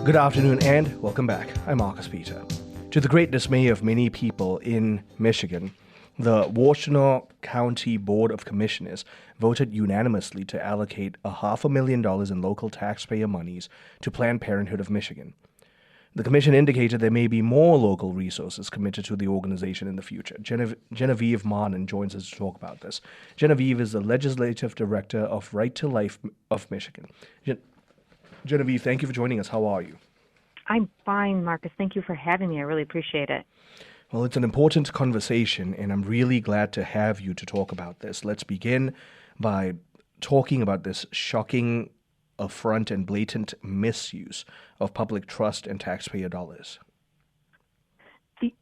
Good afternoon and welcome back. I'm Marcus Peter. To the great dismay of many people in Michigan, the Washtenaw County Board of Commissioners voted unanimously to allocate $500,000 in local taxpayer monies to Planned Parenthood of Michigan. The commission indicated there may be more local resources committed to the organization in the future. Genevieve Marnon joins us to talk about this. Genevieve is the Legislative Director of Right to Life of Michigan. Genevieve, thank you for joining us. How are you? I'm fine, Marcus. Thank you for having me. I really appreciate it. Well, it's an important conversation, and I'm really glad to have you to talk about this. Let's begin by talking about this shocking, affront, and blatant misuse of public trust and taxpayer dollars.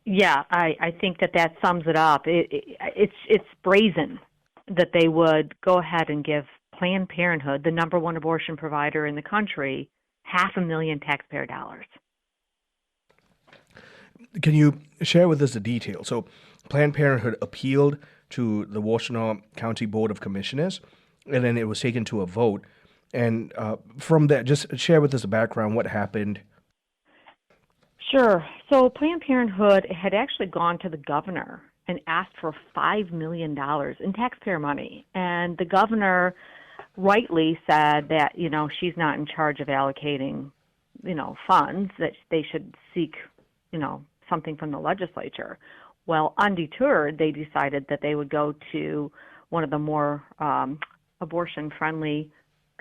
Yeah, I think that sums it up. It's brazen that they would go ahead and give Planned Parenthood, the number one abortion provider in the country, $500,000 taxpayer dollars. Can you share with us the details? So Planned Parenthood appealed to the Washtenaw County Board of Commissioners, and then it was taken to a vote. And from that, just share with us the background, what happened. Sure. So Planned Parenthood had actually gone to the governor and asked for $5 million in taxpayer money. And the governor rightly said that, she's not in charge of allocating, funds, that they should seek, something from the legislature. Well, undeterred, they decided that they would go to one of the more abortion-friendly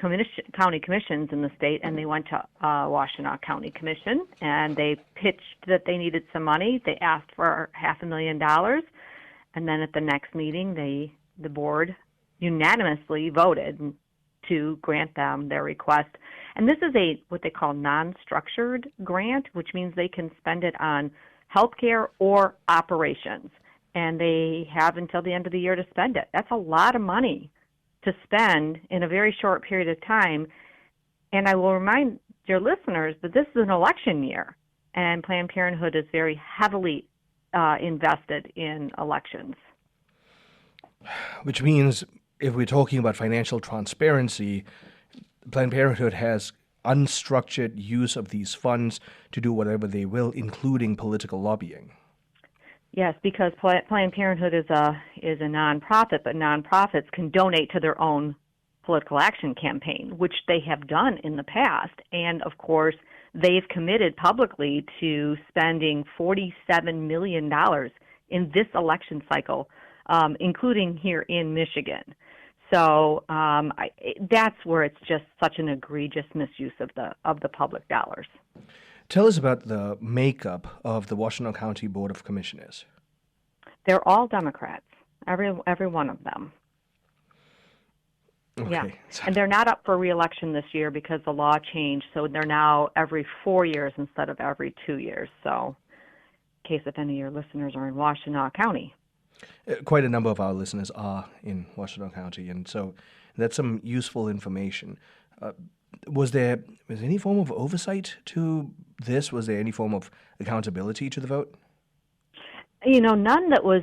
county commissions in the state, and they went to Washtenaw County Commission, and they pitched that they needed some money. They asked for $500,000, and then at the next meeting, the board unanimously voted to grant them their request. And this is what they call non-structured grant, which means they can spend it on healthcare or operations, and they have until the end of the year to spend it. That's a lot of money to spend in a very short period of time. And I will remind your listeners that this is an election year, and Planned Parenthood is very heavily invested in elections. Which means, if we're talking about financial transparency, Planned Parenthood has unstructured use of these funds to do whatever they will, including political lobbying. Yes, because Planned Parenthood is a nonprofit, but nonprofits can donate to their own political action campaign, which they have done in the past. And, of course, they've committed publicly to spending $47 million in this election cycle, including here in Michigan. So that's where it's just such an egregious misuse of the public dollars. Tell us about the makeup of the Washtenaw County Board of Commissioners. They're all Democrats, every one of them. Okay. Yeah, and they're not up for re-election this year because the law changed, so they're now every 4 years instead of every 2 years. So, in case if any of your listeners are in Washtenaw County. Quite a number of our listeners are in Washtenaw County, and so that's some useful information. Was there any form of oversight to this? Was there any form of accountability to the vote? None that was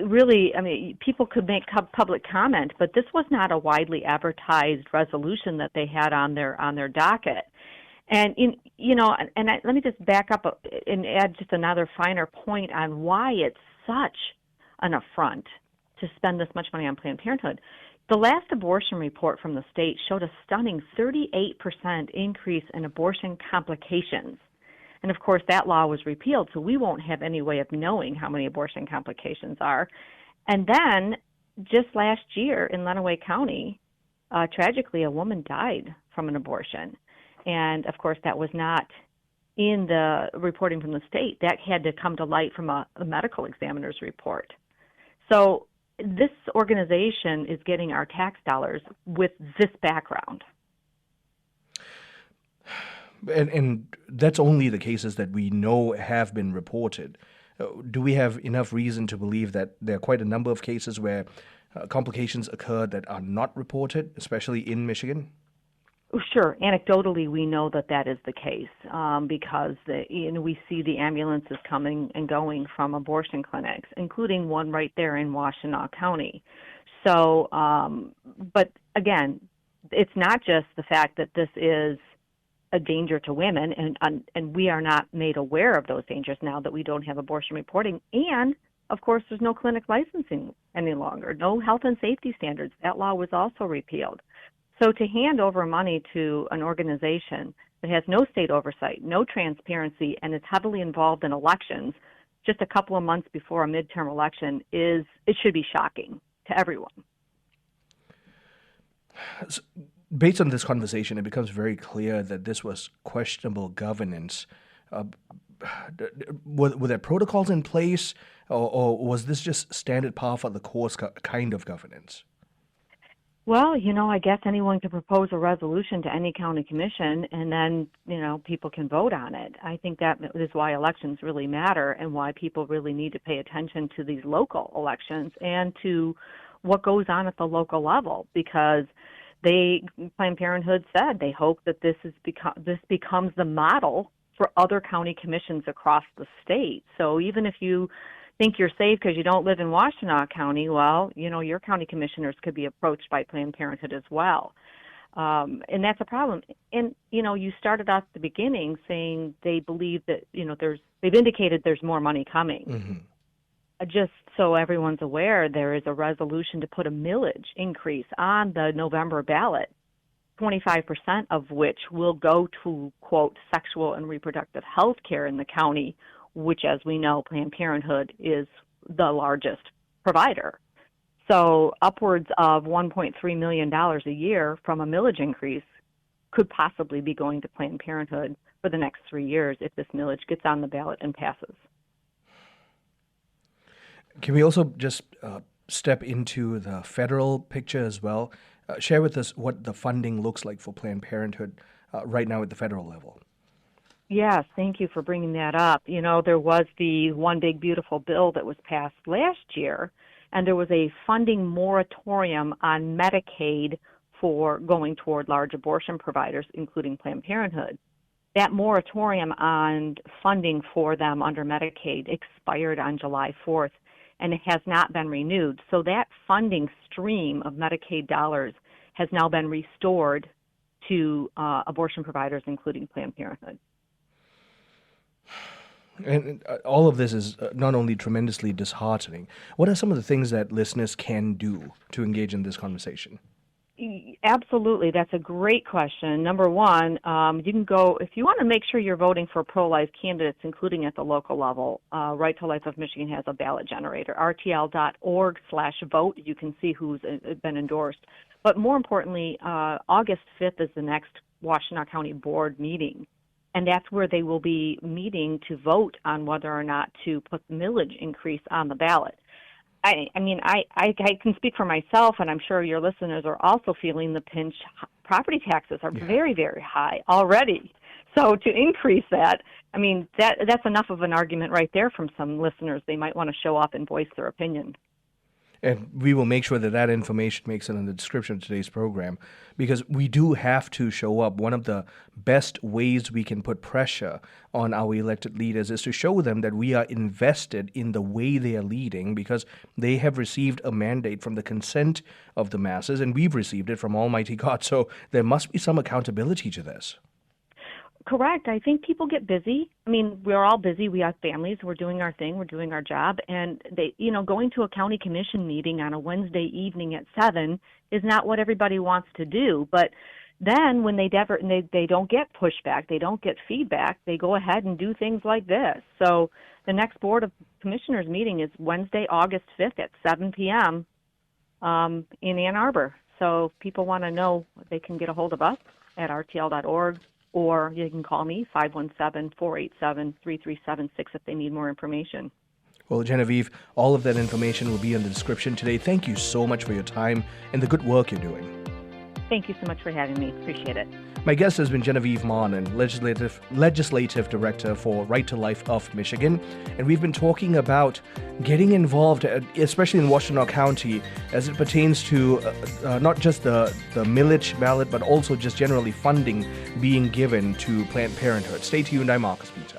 really, people could make public comment, but this was not a widely advertised resolution that they had on their docket. And, let me just back up and add just another finer point on why it's such an affront to spend this much money on Planned Parenthood. The last abortion report from the state showed a stunning 38% increase in abortion complications. And, of course, that law was repealed, so we won't have any way of knowing how many abortion complications are. And then just last year in Lenawee County, tragically, a woman died from an abortion. And, of course, that was not in the reporting from the state. That had to come to light from a medical examiner's report. So this organization is getting our tax dollars with this background. And that's only the cases that we know have been reported. Do we have enough reason to believe that there are quite a number of cases where complications occurred that are not reported, especially in Michigan? Sure. Anecdotally, we know that is the case because we see the ambulances coming and going from abortion clinics, including one right there in Washtenaw County. So, but again, it's not just the fact that this is a danger to women, and we are not made aware of those dangers now that we don't have abortion reporting. And of course, there's no clinic licensing any longer, no health and safety standards. That law was also repealed. So to hand over money to an organization that has no state oversight, no transparency, and is heavily involved in elections just a couple of months before a midterm election it should be shocking to everyone. So, based on this conversation, it becomes very clear that this was questionable governance. Were there protocols in place, or was this just standard par for the course kind of governance? Well, I guess anyone can propose a resolution to any county commission, and then, people can vote on it. I think that is why elections really matter and why people really need to pay attention to these local elections and to what goes on at the local level, because Planned Parenthood said they hope that this becomes the model for other county commissions across the state. So even if you think you're safe because you don't live in Washtenaw County, well, your county commissioners could be approached by Planned Parenthood as well. And that's a problem. And, you started off at the beginning saying they believe that, they've indicated there's more money coming. Mm-hmm. Just so everyone's aware, there is a resolution to put a millage increase on the November ballot, 25% of which will go to, quote, sexual and reproductive health care in the county, which, as we know, Planned Parenthood is the largest provider. So upwards of $1.3 million a year from a millage increase could possibly be going to Planned Parenthood for the next 3 years if this millage gets on the ballot and passes. Can we also just step into the federal picture as well? Share with us what the funding looks like for Planned Parenthood right now at the federal level. Yes, thank you for bringing that up. There was the One Big Beautiful Bill that was passed last year, and there was a funding moratorium on Medicaid for going toward large abortion providers, including Planned Parenthood. That moratorium on funding for them under Medicaid expired on July 4th, and it has not been renewed. So that funding stream of Medicaid dollars has now been restored to abortion providers, including Planned Parenthood. And all of this is not only tremendously disheartening. What are some of the things that listeners can do to engage in this conversation? Absolutely. That's a great question. Number one, you can go, if you want to make sure you're voting for pro-life candidates, including at the local level, Right to Life of Michigan has a ballot generator, rtl.org/vote. You can see who's been endorsed. But more importantly, August 5th is the next Washtenaw County Board meeting. And that's where they will be meeting to vote on whether or not to put the millage increase on the ballot. I can speak for myself, and I'm sure your listeners are also feeling the pinch. Property taxes are very, very high already. So to increase that, that's enough of an argument right there from some listeners. They might want to show up and voice their opinion. And we will make sure that information makes it in the description of today's program, because we do have to show up. One of the best ways we can put pressure on our elected leaders is to show them that we are invested in the way they are leading, because they have received a mandate from the consent of the masses, and we've received it from Almighty God. So there must be some accountability to this. Correct. I think people get busy. We're all busy. We have families. We're doing our thing. We're doing our job. And going to a county commission meeting on a Wednesday evening at 7 is not what everybody wants to do. But then when they don't get pushback, they don't get feedback, they go ahead and do things like this. So the next Board of Commissioners meeting is Wednesday, August 5th at 7 p.m. In Ann Arbor. So if people want to know, they can get a hold of us at rtl.org. Or you can call me, 517-487-3376, if they need more information. Well, Genevieve, all of that information will be in the description today. Thank you so much for your time and the good work you're doing. Thank you so much for having me. Appreciate it. My guest has been Genevieve Marnon, Legislative Director for Right to Life of Michigan. And we've been talking about getting involved, especially in Washtenaw County, as it pertains to not just the millage ballot, but also just generally funding being given to Planned Parenthood. Stay tuned. I'm Marcus Peter.